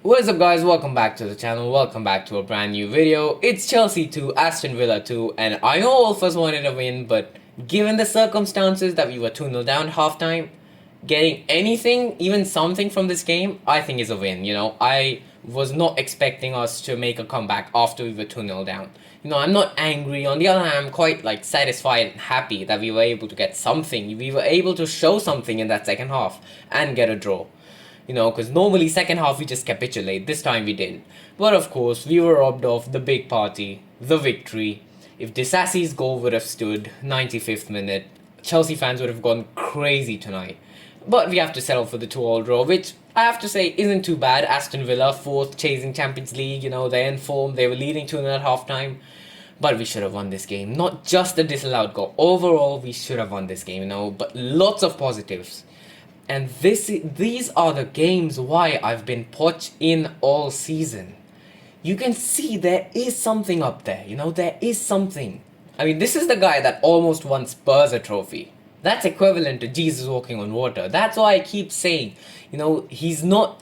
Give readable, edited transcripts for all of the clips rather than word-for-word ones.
What is up guys, welcome back to the channel, welcome back to a brand new video. It's Chelsea 2, Aston Villa 2, and I know all of us wanted a win, but given the circumstances that we were 2-0 down at halftime, getting anything, even something from this game, I think is a win. I was not expecting us to make a comeback after we were 2-0 down. I'm not angry. On the other hand, I'm quite satisfied and happy that we were able to get something. We were able to show something in that second half and get a draw. Because normally second half we just capitulate. This time we didn't. But of course, we were robbed of the big party, the victory. If Disassy's goal would have stood 95th minute, Chelsea fans would have gone crazy tonight. But we have to settle for the 2-2 draw, which I have to say isn't too bad. Aston Villa, 4th, chasing Champions League, they're in form, they were leading 2-0 at half time. But we should have won this game. Not just the disallowed goal. Overall, we should have won this game, but lots of positives. And these are the games why I've been Poch in all season. You can see there is something up there, there is something. I mean, this is the guy that almost won Spurs a trophy. That's equivalent to Jesus walking on water. That's why I keep saying, he's not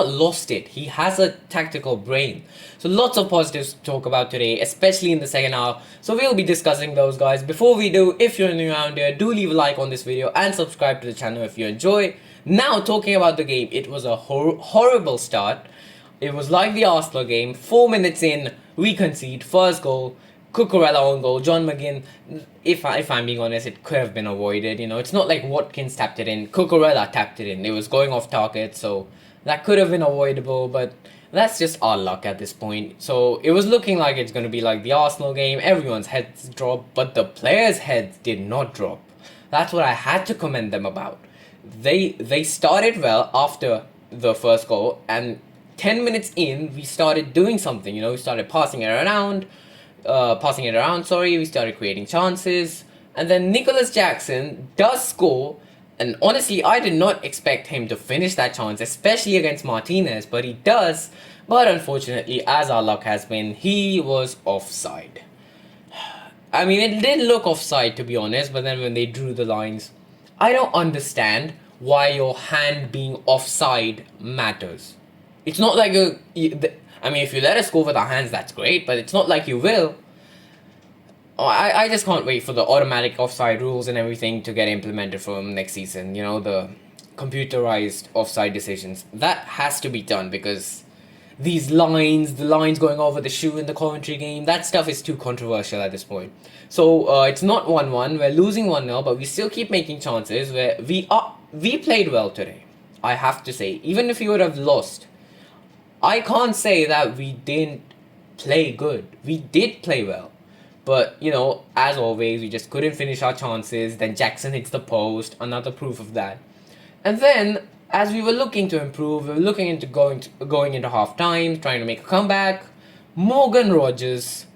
lost it. He has a tactical brain. So lots of positives to talk about today, especially in the second half. So we'll be discussing those, guys. Before we do, if you're new around here, do leave a like on this video and subscribe to the channel if you enjoy. Now, talking about the game, it was a horrible start. It was like the Arsenal game. 4 minutes in, we concede. First goal, Cucurella on goal, John McGinn. If I'm being honest, it could have been avoided. It's not like Watkins tapped it in. Cucurella tapped it in. It was going off target, so that could have been avoidable, but that's just our luck at this point. So it was looking like it's going to be like the Arsenal game. Everyone's heads dropped, but the players' heads did not drop. That's what I had to commend them about. They started well after the first goal, and 10 minutes in, we started doing something. We started passing it around. We started creating chances. And then Nicholas Jackson does score. And honestly, I did not expect him to finish that chance, especially against Martinez, but he does. But unfortunately, as our luck has been, he was offside. I mean, it did look offside, to be honest, but then when they drew the lines, I don't understand why your hand being offside matters. It's not like if you let us go with our hands, that's great, but it's not like you will. I just can't wait for the automatic offside rules and everything to get implemented from next season. The computerized offside decisions. That has to be done because the lines going over the shoe in the commentary game, that stuff is too controversial at this point. So it's not 1-1. We're losing 1-0, but we still keep making chances. Where we played well today, I have to say. Even if we would have lost, I can't say that we didn't play good. We did play well. But, as always, we just couldn't finish our chances. Then Jackson hits the post, another proof of that. And then, as we were looking to improve, we were looking into going into half-time, trying to make a comeback. Morgan Rogers,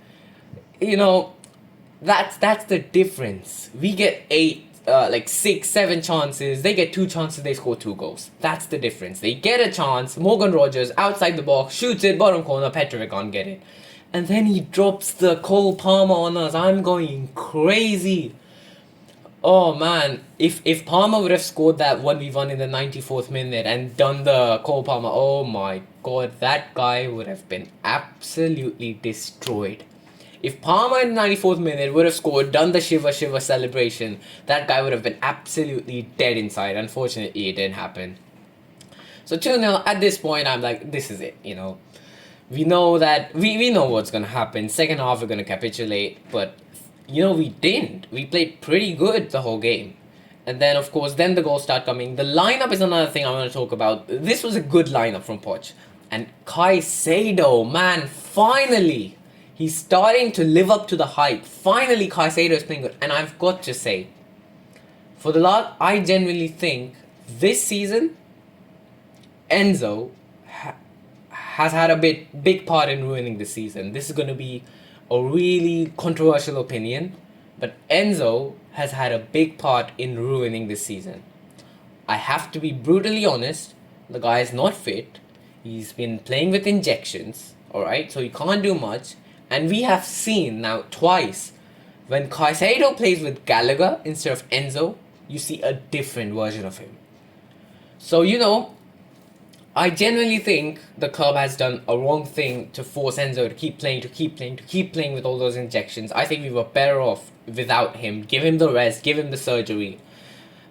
that's the difference. We get 6, 7 chances. They get 2 chances, they score 2 goals. That's the difference. They get a chance. Morgan Rogers, outside the box, shoots it, bottom corner, Petrovic can't get it. And then he drops the Cole Palmer on us. I'm going crazy. Oh man, if Palmer would have scored that 1v1 in the 94th minute and done the Cole Palmer, oh my god, that guy would have been absolutely destroyed. If Palmer in the 94th minute would have scored, done the Shiva celebration, that guy would have been absolutely dead inside. Unfortunately, it didn't happen. So 2-0, at this point, I'm like, this is it, We know that, we know what's going to happen. Second half, we're going to capitulate. But, we didn't. We played pretty good the whole game. And then, of course, then the goals start coming. The lineup is another thing I want to talk about. This was a good lineup from Poch. And Caicedo, man, finally, he's starting to live up to the hype. Finally, Caicedo is playing good. And I've got to say, I genuinely think this season, Enzo has had a big part in ruining the season. This is going to be a really controversial opinion, but Enzo has had a big part in ruining this season. I have to be brutally honest, the guy is not fit. He's been playing with injections, alright, so he can't do much. And we have seen now twice, when Caicedo plays with Gallagher instead of Enzo, you see a different version of him. So, I genuinely think the club has done a wrong thing to force Enzo to keep playing, to keep playing, to keep playing with all those injections. I think we were better off without him. Give him the rest, give him the surgery.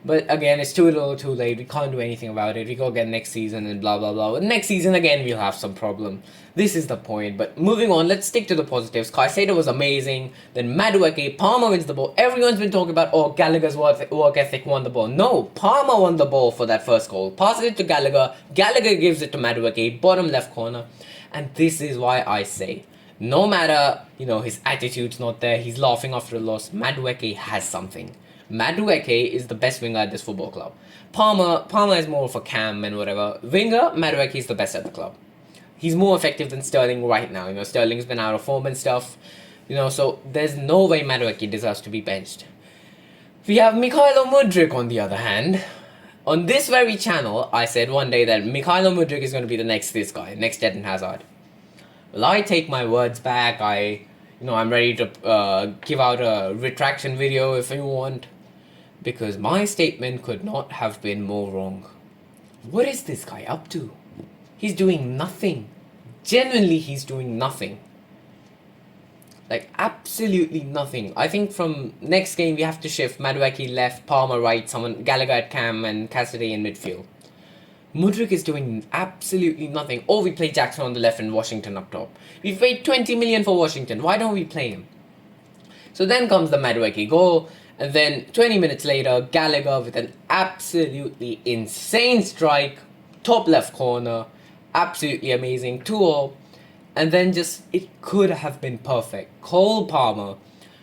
But again, it's too little too late. We can't do anything about it. We go again next season and blah blah blah. But next season again we'll have some problem. This is the point. But moving on, let's stick to the positives. Caicedo was amazing. Then Madueke, Palmer wins the ball. Everyone's been talking about, oh, Gallagher's work ethic won the ball. No, Palmer won the ball for that first goal. Passes it to Gallagher. Gallagher gives it to Madueke, bottom left corner. And this is why I say, no matter, his attitude's not there, he's laughing after a loss, Madueke has something. Madueke is the best winger at this football club. Palmer is more of a cam and whatever. Winger, Madueke is the best at the club. He's more effective than Sterling right now. Sterling's been out of form and stuff. So there's no way Madueke deserves to be benched. We have Mykhailo Mudryk on the other hand. On this very channel, I said one day that Mykhailo Mudryk is going to be the next Eden Hazard. Well, I take my words back. I'm ready to give out a retraction video if you want. Because my statement could not have been more wrong. What is this guy up to? He's doing nothing. Genuinely, he's doing nothing. Like, absolutely nothing. I think from next game, we have to shift Madueke left, Palmer right, Gallagher at cam, and Cassidy in midfield. Mudryk is doing absolutely nothing. Or we play Jackson on the left and Washington up top. We've paid 20 million for Washington. Why don't we play him? So then comes the Madueke goal. And then 20 minutes later, Gallagher with an absolutely insane strike. Top left corner. Absolutely amazing. 2-0. And then it could have been perfect. Cole Palmer.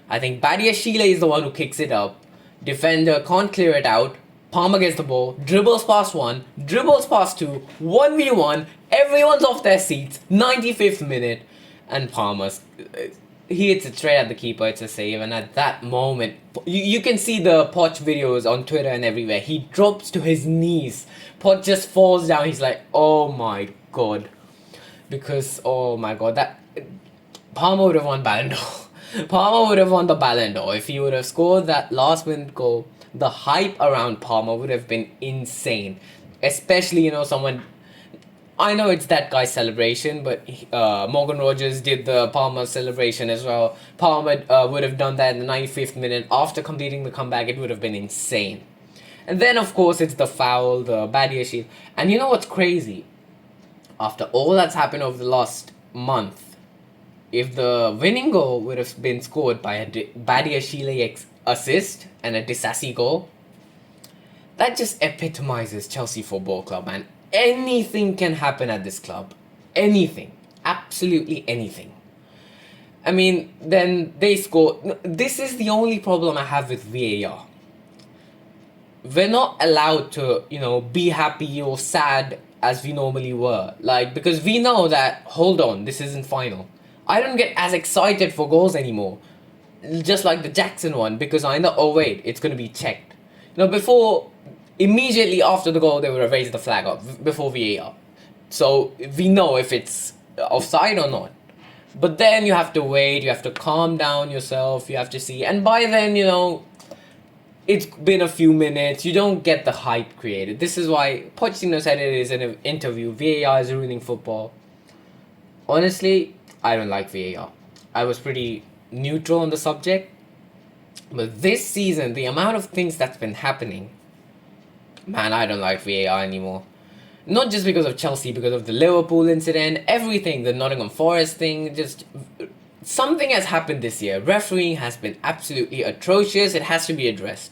I think Badiashile is the one who kicks it up. Defender can't clear it out. Palmer gets the ball, dribbles past one, dribbles past two, 1v1, everyone's off their seats, 95th minute, and Palmer's, he hits it straight at the keeper, it's a save, and at that moment, you can see the Poch videos on Twitter and everywhere, he drops to his knees, Poch just falls down, he's like, oh my god, because, oh my god, that, Palmer would have won Ballon d'Or, Palmer would have won the Ballon d'Or if he would have scored that last minute goal. The hype around Palmer would have been insane. Especially, someone... I know it's that guy's celebration, but Morgan Rogers did the Palmer celebration as well. Palmer would have done that in the 95th minute. After completing the comeback, it would have been insane. And then, of course, it's the foul, the Badiashile. And you know what's crazy? After all that's happened over the last month, if the winning goal would have been scored by a Badiashile assist and a Disassi goal, that just epitomizes Chelsea Football Club, man. Anything can happen at this club. Anything. Absolutely anything. I mean, then they score. This is the only problem I have with VAR. We're not allowed to, be happy or sad as we normally were. Because we know that, hold on, this isn't final. I don't get as excited for goals anymore. Just like the Jackson one, because I know, oh wait, it's going to be checked. Before, immediately after the goal, they would have raised the flag up before VAR. So we know if it's offside or not. But then you have to wait, you have to calm down yourself, you have to see. And by then, it's been a few minutes, you don't get the hype created. This is why Pochettino said it in an interview, VAR is ruining football. Honestly, I don't like VAR. I was pretty neutral on the subject, but this season the amount of things that's been happening, man, I don't like VAR anymore. Not just because of Chelsea, because of the Liverpool incident, everything, the Nottingham Forest thing, just something has happened this year. Refereeing has been absolutely atrocious. It has to be addressed.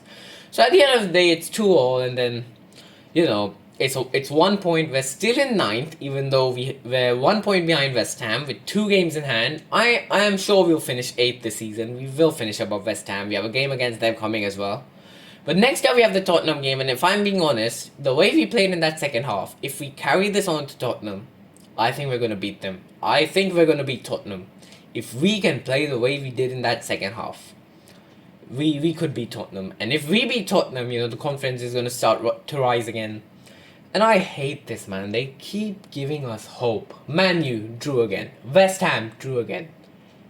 So at the end of the day, it's 2-2, and then it's 1 point. We're still in 9th, even though we're 1 point behind West Ham with 2 games in hand. I am sure we'll finish 8th this season. We will finish above West Ham. We have a game against them coming as well. But next up we have the Tottenham game, and if I'm being honest, the way we played in that second half, if we carry this on to Tottenham, I think we're going to beat them. I think we're going to beat Tottenham. If we can play the way we did in that second half, we could beat Tottenham. And if we beat Tottenham, the confidence is going to start to rise again. And I hate this, man. They keep giving us hope. Man U drew again. West Ham drew again.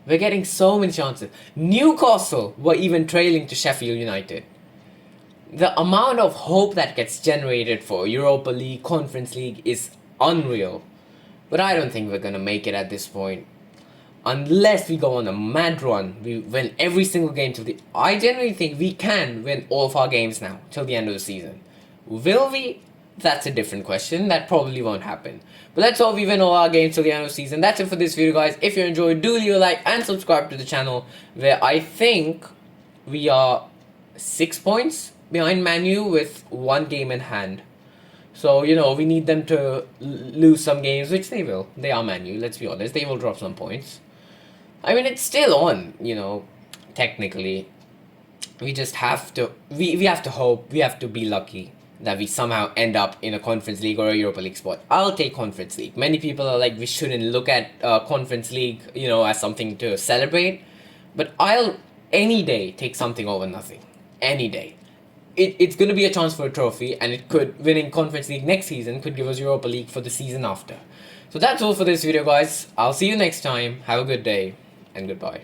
We're getting so many chances. Newcastle were even trailing to Sheffield United. The amount of hope that gets generated for Europa League, Conference League is unreal. But I don't think we're gonna make it at this point. Unless we go on a mad run, we win every single game till the. I genuinely think we can win all of our games now till the end of the season. Will we? That's a different question. That probably won't happen. But let's hope we win all our games till the end of the season. That's it for this video, guys. If you enjoyed, do leave a like and subscribe to the channel, where I think we are 6 points behind Man U with 1 game in hand. So, we need them to lose some games, which they will. They are Man U, let's be honest. They will drop some points. I mean, it's still on, technically. We just have to, we have to hope, we have to be lucky that we somehow end up in a Conference League or a Europa League spot. I'll take Conference League. Many people are like, we shouldn't look at Conference League, as something to celebrate. But I'll, any day, take something over nothing. Any day. It's going to be a chance for a trophy, and winning Conference League next season could give us Europa League for the season after. So that's all for this video, guys. I'll see you next time. Have a good day, and goodbye.